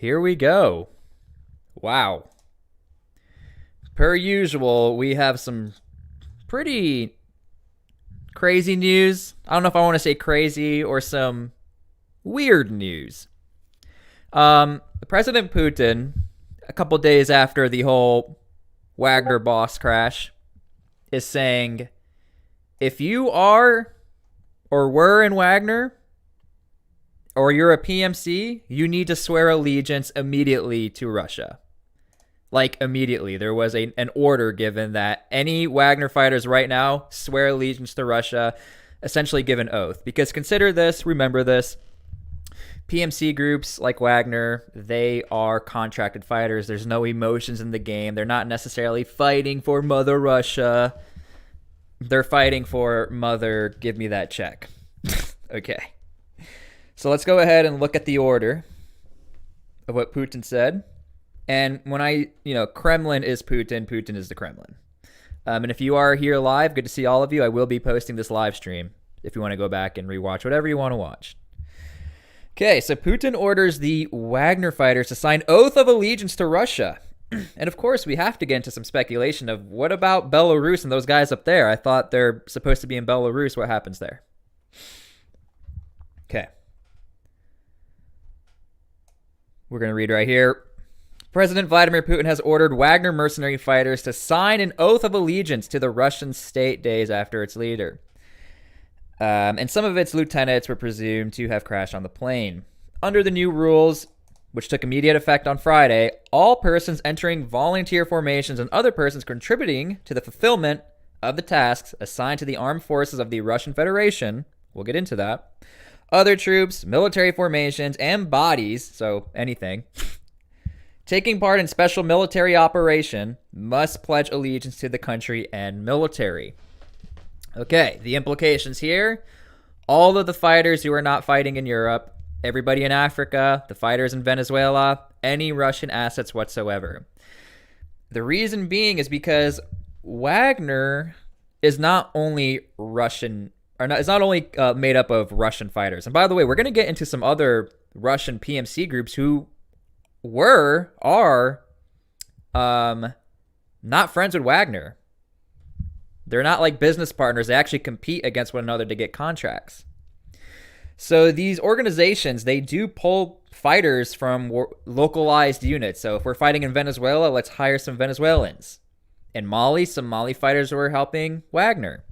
here we go. Wow. Per usual, we have some pretty crazy news. I don't know if I want to say crazy or some weird news. President Putin, a couple days after the whole Wagner boss crash, is saying, if you are or were in Wagner, or you're a PMC, you need to swear allegiance immediately to Russia. Like, immediately. There was an order given that any Wagner fighters right now swear allegiance to Russia, essentially give an oath. Because consider this, remember this, PMC groups like Wagner, they are contracted fighters. There's no emotions in the game. They're not necessarily fighting for Mother Russia. They're fighting for Mother, give me that check. Okay. So let's go ahead and look at the order of what Putin said. And when Kremlin is Putin, Putin is the Kremlin. And if you are here live, good to see all of you. I will be posting this live stream if you want to go back and rewatch whatever you want to watch. Okay, so Putin orders the Wagner fighters to sign oath of allegiance to Russia. And of course, we have to get into some speculation of what about Belarus and those guys up there? I thought they're supposed to be in Belarus. What happens there? Okay. We're going to read right here. President Vladimir Putin has ordered Wagner mercenary fighters to sign an oath of allegiance to the Russian state days after its leader. And some of its lieutenants were presumed to have crashed on the plane. Under the new rules, which took immediate effect on Friday, all persons entering volunteer formations and other persons contributing to the fulfillment of the tasks assigned to the armed forces of the Russian Federation, we'll get into that, other troops, military formations, and bodies, so anything, taking part in special military operation must pledge allegiance to the country and military. Okay, the implications here, all of the fighters who are not fighting in Europe, everybody in Africa, the fighters in Venezuela, any Russian assets whatsoever. The reason being is because Wagner is not only made up of Russian fighters. And by the way, we're going to get into some other Russian PMC groups who are not friends with Wagner. They're not like business partners. They actually compete against one another to get contracts. So these organizations, they do pull fighters from localized units. So if we're fighting in Venezuela, let's hire some Venezuelans. In Mali, some Mali fighters were helping Wagner.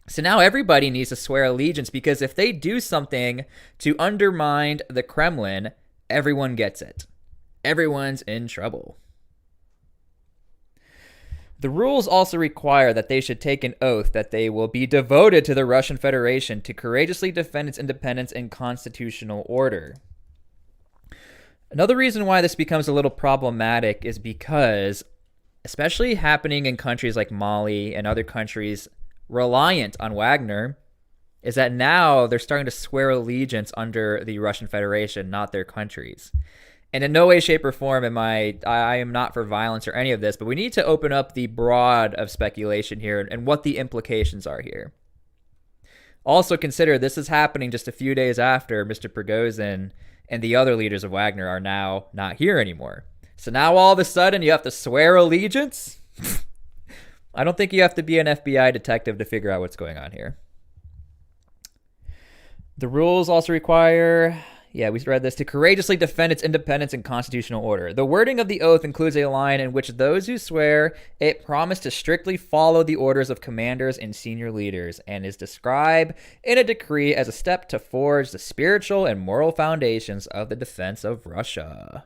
So now everybody needs to swear allegiance, because if they do something to undermine the Kremlin, everyone gets it. Everyone's in trouble. The rules also require that they should take an oath that they will be devoted to the Russian Federation to courageously defend its independence and constitutional order. Another reason why this becomes a little problematic is because, especially happening in countries like Mali and other countries reliant on Wagner, is that now they're starting to swear allegiance under the Russian Federation, not their countries. And in no way, shape, or form I am not for violence or any of this, but we need to open up the broad of speculation here and what the implications are here. Also consider this is happening just a few days after Mr. Prigozhin and the other leaders of Wagner are now not here anymore. So now all of a sudden you have to swear allegiance? I don't think you have to be an FBI detective to figure out what's going on here. The rules also require... we read this, to courageously defend its independence and constitutional order. The wording of the oath includes a line in which those who swear it promise to strictly follow the orders of commanders and senior leaders, and is described in a decree as a step to forge the spiritual and moral foundations of the defense of Russia.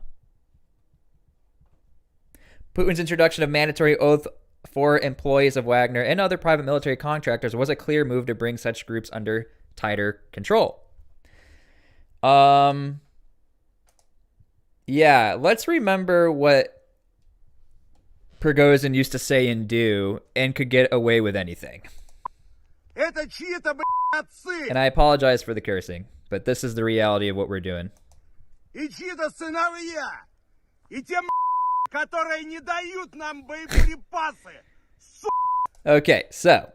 Putin's introduction of mandatory oath for employees of Wagner and other private military contractors was a clear move to bring such groups under tighter control. Let's remember what Prigozhin used to say and do and could get away with anything. And I apologize for the cursing, but this is the reality of what we're doing. Okay, so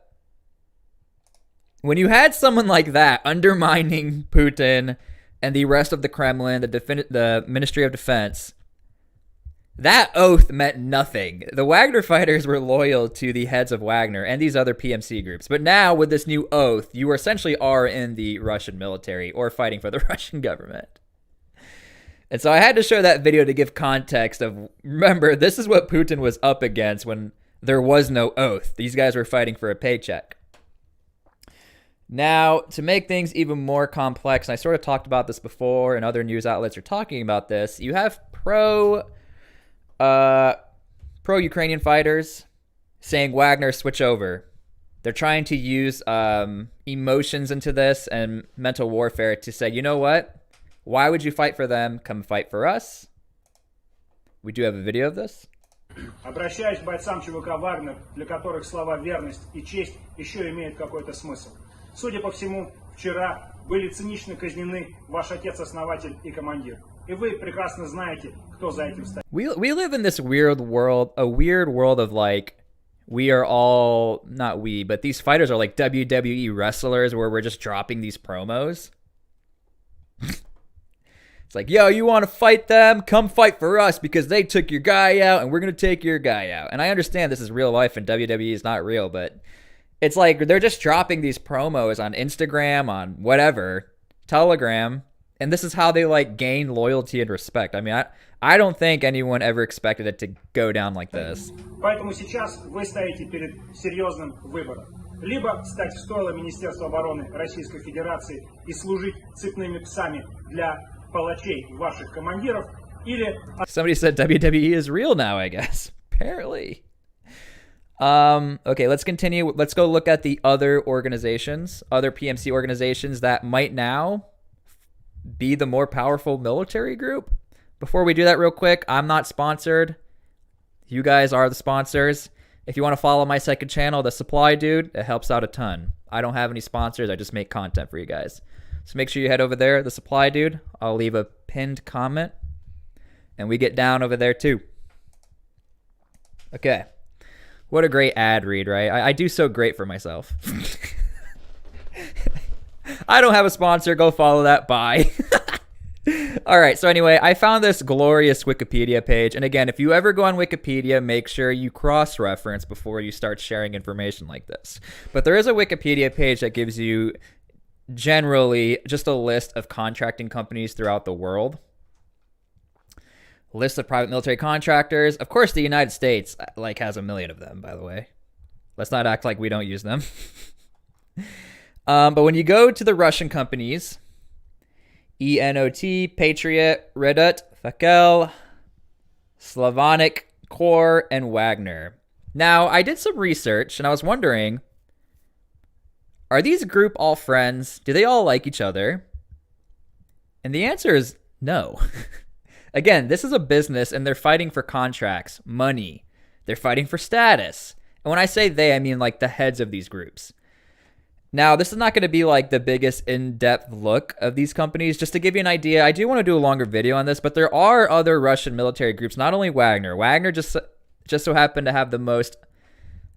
when you had someone like that undermining Putin and the rest of the Kremlin, the Ministry of Defense, that oath meant nothing. The Wagner fighters were loyal to the heads of Wagner and these other PMC groups. But now with this new oath, you essentially are in the Russian military or fighting for the Russian government. And so I had to show that video to give context of, remember, this is what Putin was up against when there was no oath. These guys were fighting for a paycheck. Now, to make things even more complex, and I sort of talked about this before and other news outlets are talking about this, you have pro-Ukrainian fighters saying, Wagner, switch over. They're trying to use emotions into this and mental warfare to say, you know what? Why would you fight for them? Come fight for us. We do have a video of this. Обращаюсь к бойцам ЧВК «Вагнер», для которых слова «верность» и «честь» еще имеют какой-то смысл. Судя по всему, вчера были цинично казнены ваш отец-основатель и командир. И вы прекрасно знаете, кто за этим стоит. We live in this weird world, a weird world of like, we are all, not we, but these fighters are like WWE wrestlers where we're just dropping these promos. It's like, yo, you want to fight them? Come fight for us because they took your guy out and we're going to take your guy out. And I understand this is real life and WWE is not real, but it's like they're just dropping these promos on Instagram, on whatever, Telegram, and this is how they like gain loyalty and respect. I mean, I don't think anyone ever expected it to go down like this. Поэтому сейчас вы стоите перед серьезным выбором. Либо стать в стойло Министерства обороны Российской Федерации и служить цепными псами для палачей ваших командиров, или... Somebody said WWE is real now, I guess. Apparently. Okay, let's continue. Let's go look at the other organizations, other PMC organizations that might now be the more powerful military group. Before we do that real quick, I'm not sponsored. You guys are the sponsors. If you want to follow my second channel, The Supply Dude, it helps out a ton. I don't have any sponsors. I just make content for you guys. So make sure you head over there, The Supply Dude. I'll leave a pinned comment. And we get down over there too. Okay. What a great ad read, right? I do so great for myself. I don't have a sponsor. Go follow that. Bye. All right. So anyway, I found this glorious Wikipedia page. And again, if you ever go on Wikipedia, make sure you cross-reference before you start sharing information like this. But there is a Wikipedia page that gives you generally just a list of contracting companies throughout the world. List of private military contractors. Of course, the United States like has a million of them, by the way. Let's not act like we don't use them. But when you go to the Russian companies, ENOT, Patriot, Redut, Fakel, Slavonic Corps, and Wagner. Now, I did some research, and I was wondering, are these group all friends? Do they all like each other? And the answer is no. Again, this is a business, and they're fighting for contracts, money. They're fighting for status. And when I say they, I mean like the heads of these groups. Now, this is not going to be like the biggest in-depth look of these companies. Just to give you an idea, I do want to do a longer video on this, but there are other Russian military groups, not only Wagner. Wagner just so happened to have the most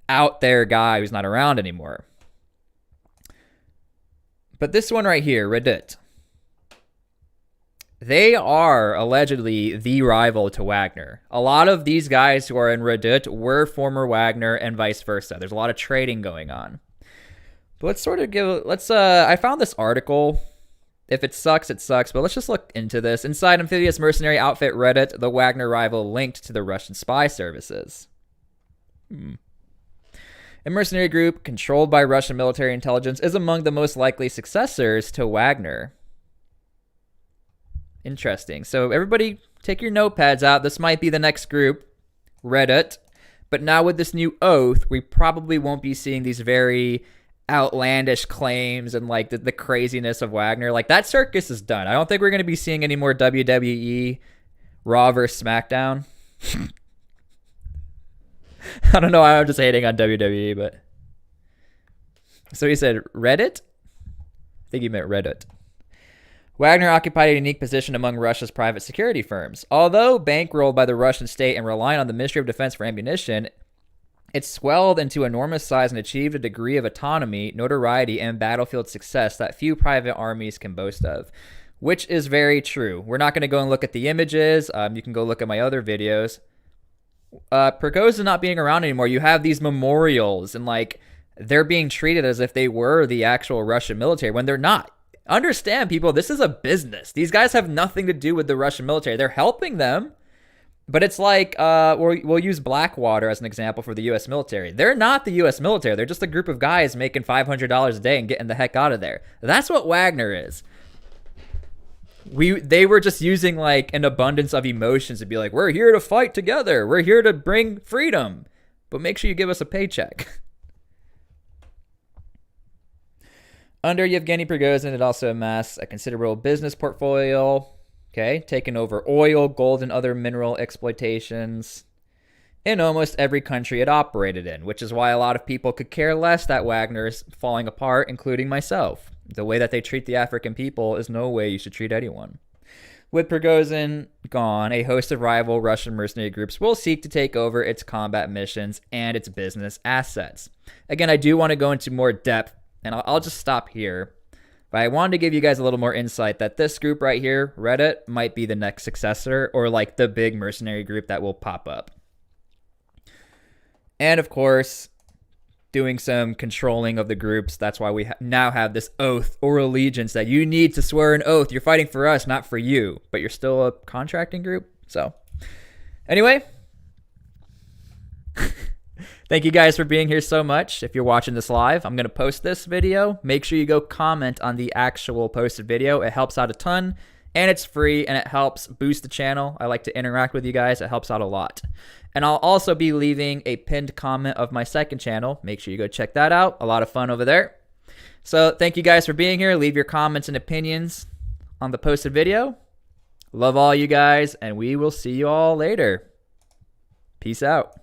out there guy who's not around anymore. But this one right here, Redut, they are allegedly the rival to Wagner. A lot of these guys who are in Redut were former Wagner and vice versa. There's a lot of trading going on. But let's sort of I found this article. If it sucks, it sucks. But let's just look into this. Inside amphibious mercenary outfit Redut, the Wagner rival linked to the Russian spy services. A mercenary group controlled by Russian military intelligence is among the most likely successors to Wagner. Interesting. So everybody take your notepads out. This might be the next group, Redut. But now with this new oath, we probably won't be seeing these very outlandish claims and like the craziness of Wagner. Like that circus is done. I don't think we're going to be seeing any more WWE Raw versus SmackDown. I don't know why I'm just hating on WWE, but so he said Reddit? I think he meant Reddit. Wagner occupied a unique position among Russia's private security firms. Although bankrolled by the Russian state and relying on the Ministry of Defense for ammunition, it swelled into enormous size and achieved a degree of autonomy, notoriety, and battlefield success that few private armies can boast of. which is very true. We're not going to go and look at the images. You can go look at my other videos. Prigozhin not being around anymore, you have these memorials and like they're being treated as if they were the actual Russian military when they're not. Understand, people, this is a business. These guys have nothing to do with the Russian military. They're helping them, but it's like we'll use Blackwater as an example for the U.S. military. They're not the U.S. military. They're just a group of guys making $500 a day and getting the heck out of there. That's what Wagner is. They were just using like an abundance of emotions to be like, we're here to fight together. We're here to bring freedom, but make sure you give us a paycheck. Under Yevgeny Prigozhin, it also amassed a considerable business portfolio, okay, taking over oil, gold, and other mineral exploitations in almost every country it operated in, which is why a lot of people could care less that Wagner is falling apart, including myself. The way that they treat the African people is no way you should treat anyone. With Prigozhin gone, a host of rival Russian mercenary groups will seek to take over its combat missions and its business assets. Again, I do want to go into more depth, and I'll just stop here. But I wanted to give you guys a little more insight that this group right here, Reddit, might be the next successor or like the big mercenary group that will pop up. And of course, doing some controlling of the groups. That's why we now have this oath or allegiance that you need to swear an oath. You're fighting for us, not for you, but you're still a contracting group. So anyway, thank you guys for being here so much. If you're watching this live, I'm going to post this video. Make sure you go comment on the actual posted video. It helps out a ton, and it's free, and it helps boost the channel. I like to interact with you guys. It helps out a lot. And I'll also be leaving a pinned comment of my second channel. Make sure you go check that out. A lot of fun over there. So thank you guys for being here. Leave your comments and opinions on the posted video. Love all you guys, and we will see you all later. Peace out.